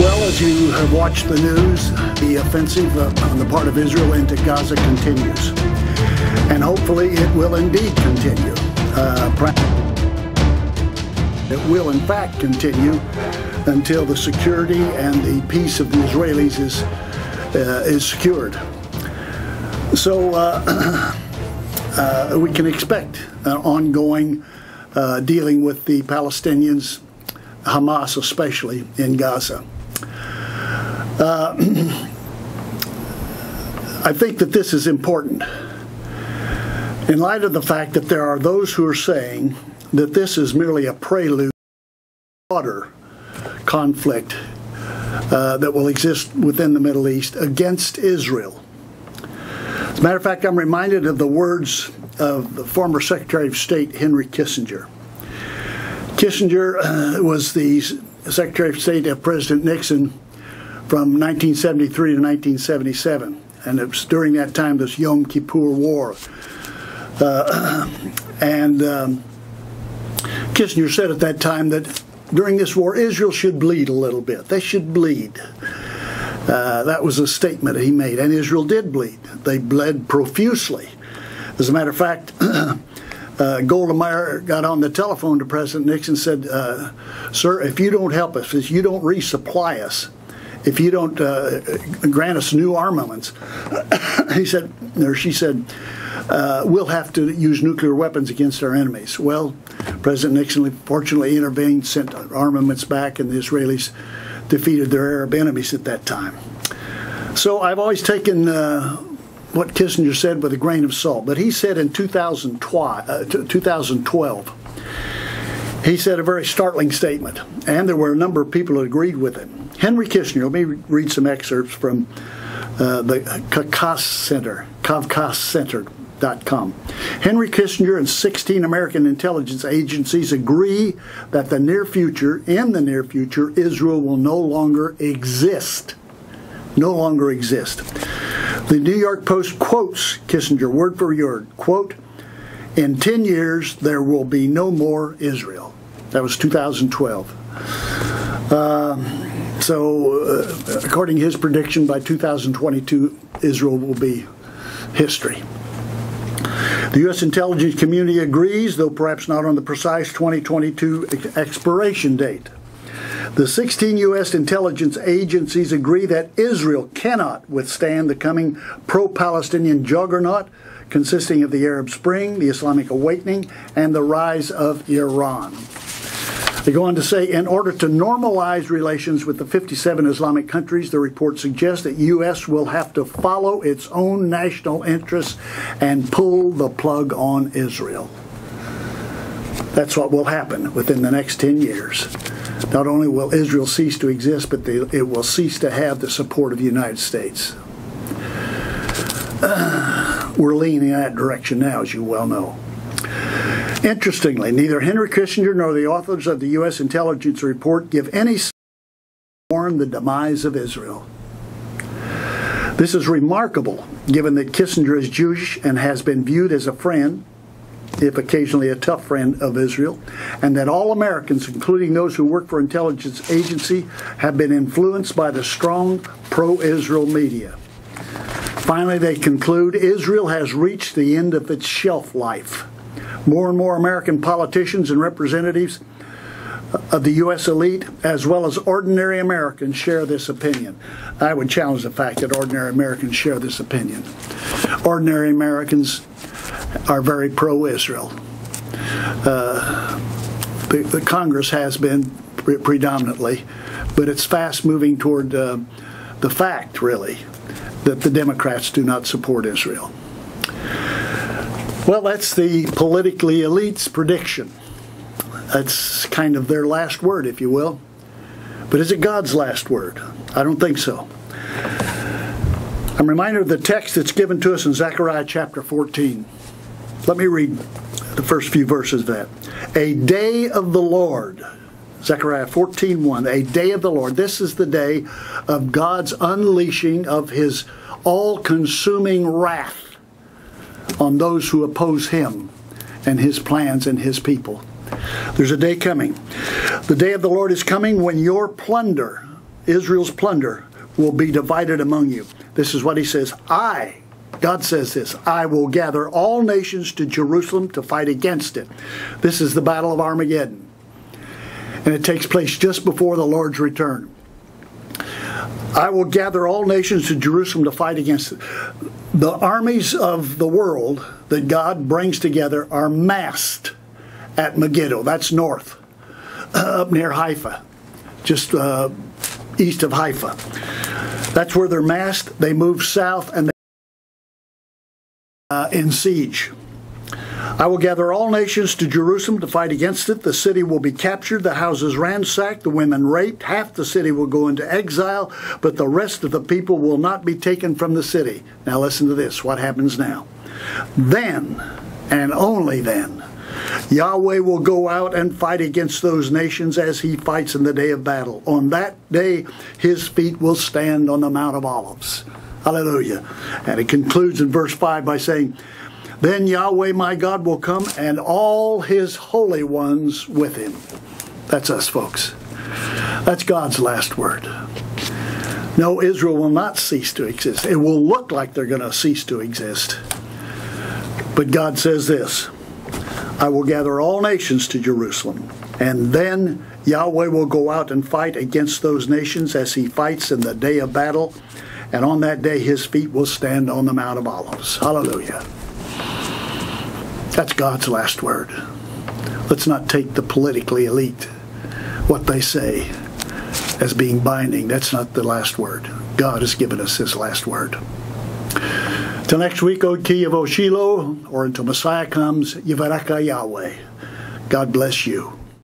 Well, as you have watched the news, the offensive on the part of Israel into Gaza continues. And hopefully it will indeed continue. It will in fact continue until the security and the peace of the Israelis is secured. So we can expect ongoing dealing with the Palestinians, Hamas especially, in Gaza. I think that this is important in light of the fact that there are those who are saying that this is merely a prelude to a broader conflict that will exist within the Middle East against Israel. As a matter of fact, I'm reminded of the words of the former Secretary of State Henry Kissinger. Kissinger was the Secretary of State of President Nixon from 1973 to 1977, and it was during that time this Yom Kippur War. Kissinger said at that time that during this war, Israel should bleed a little bit. They should bleed. That was a statement he made, and Israel did bleed. They bled profusely. As a matter of fact, Golda Meir got on the telephone to President Nixon and said, "Sir, if you don't help us, if you don't resupply us, if you don't grant us new armaments," he said, or she said, "we'll have to use nuclear weapons against our enemies." Well, President Nixon fortunately intervened, sent armaments back, and the Israelis defeated their Arab enemies at that time. So I've always taken what Kissinger said with a grain of salt. But he said in 2012, he said a very startling statement, and there were a number of people who agreed with him. Henry Kissinger, let me read some excerpts from the Kavkaz Center, KavkazCenter.com. Henry Kissinger and 16 American intelligence agencies agree that in the near future, Israel will no longer exist. No longer exist. The New York Post quotes Kissinger word for word, quote, "In 10 years, there will be no more Israel." That was 2012. According to his prediction, by 2022, Israel will be history. The U.S. intelligence community agrees, though perhaps not on the precise 2022 expiration date. The 16 U.S. intelligence agencies agree that Israel cannot withstand the coming pro-Palestinian juggernaut consisting of the Arab Spring, the Islamic Awakening, and the rise of Iran. They go on to say, in order to normalize relations with the 57 Islamic countries, the report suggests that U.S. will have to follow its own national interests and pull the plug on Israel. That's what will happen within the next 10 years. Not only will Israel cease to exist, but it will cease to have the support of the United States. We're leaning in that direction now, as you well know. Interestingly, neither Henry Kissinger nor the authors of the U.S. intelligence report give any warn the demise of Israel. This is remarkable, given that Kissinger is Jewish and has been viewed as a friend, if occasionally a tough friend, of Israel, and that all Americans, including those who work for intelligence agency, have been influenced by the strong pro-Israel media. Finally, they conclude Israel has reached the end of its shelf life. More and more American politicians and representatives of the U.S. elite, as well as ordinary Americans, share this opinion. I would challenge the fact that ordinary Americans share this opinion. Ordinary Americans are very pro-Israel. The Congress has been predominantly, but it's fast moving toward the fact, really, that the Democrats do not support Israel. Well, that's the politically elite's prediction. That's kind of their last word, if you will. But is it God's last word? I don't think so. I'm reminded of the text that's given to us in Zechariah chapter 14. Let me read the first few verses of that. A day of the Lord. Zechariah 14:1. A day of the Lord. This is the day of God's unleashing of his all-consuming wrath on those who oppose him and his plans and his people. There's a day coming. The day of the Lord is coming when your plunder, Israel's plunder, will be divided among you. This is what he says. God says this, I will gather all nations to Jerusalem to fight against it. This is the Battle of Armageddon. And it takes place just before the Lord's return. I will gather all nations to Jerusalem to fight against it. The armies of the world that God brings together are massed at Megiddo. That's north, up near Haifa, just east of Haifa. That's where they're massed. They move south and in siege. I will gather all nations to Jerusalem to fight against it. The city will be captured, the houses ransacked, the women raped. Half the city will go into exile, but the rest of the people will not be taken from the city. Now listen to this, what happens now. Then, and only then, Yahweh will go out and fight against those nations as he fights in the day of battle. On that day, his feet will stand on the Mount of Olives. Hallelujah. And it concludes in verse 5 by saying, then Yahweh my God will come and all his holy ones with him. That's us, folks. That's God's last word. No, Israel will not cease to exist. It will look like they're going to cease to exist. But God says this, I will gather all nations to Jerusalem, and then Yahweh will go out and fight against those nations as he fights in the day of battle, and on that day his feet will stand on the Mount of Olives. Hallelujah. That's God's last word. Let's not take the politically elite, what they say, as being binding. That's not the last word. God has given us his last word. Till next week, O Kiev, O Shiloh, or until Messiah comes, Yivaraka Yahweh. God bless you.